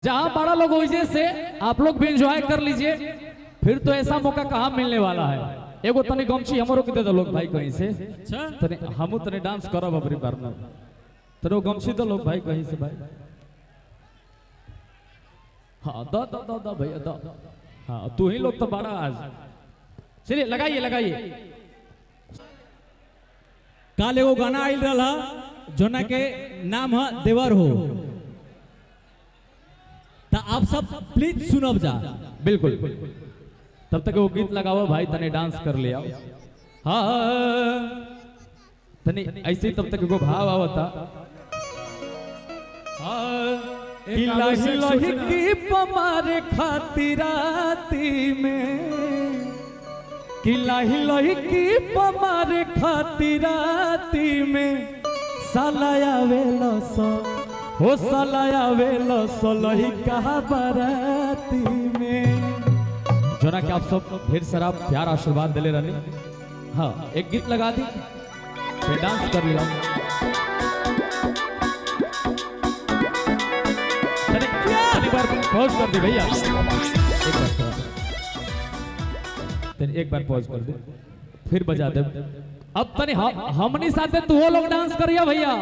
जहां बड़ा लोग वैसे से आप लोग भी एंजॉय कर लीजिए। फिर तो ऐसा मौका कहाँ मिलने वाला है। एगो तनी गमछी हमरो के दे दो लोग भाई कहीं से। अच्छा तनी हमू तनी डांस करब अपनी बार में। तनो गमछी दो लोग भाई कहीं से भाई। हाँ दो दो दो दो भैया दो। हाँ तू ही लोग तो बड़ा आज। चलिए लगाइए लगाइए। काल एगो गाना आइल रहा जोना के नाम है देवर हो। तो आप सब प्लीज सुनब जा। बिल्कुल तब तक वो गीत लगाओ भाई तने डांस कर लिया। हाँ तने ऐसे ही तब तक वो भाव आवता। लाही की पमारे खातिराती में कि लाही लाही की पमारे खातिराती में सालाया वेला सा हो सालाया वेला सोलही कहा बराती में। जो ना कि आप सब ढेर सारा प्यार आशीर्वाद दिले रहने। हाँ एक गीत लगा दी फिर डांस कर लिया। एक बार पॉज कर दे भैया। एक बार पॉज कर दे फिर बजा दे। अब तनी हमनी साथे तू वो लोग डांस करिया भैया।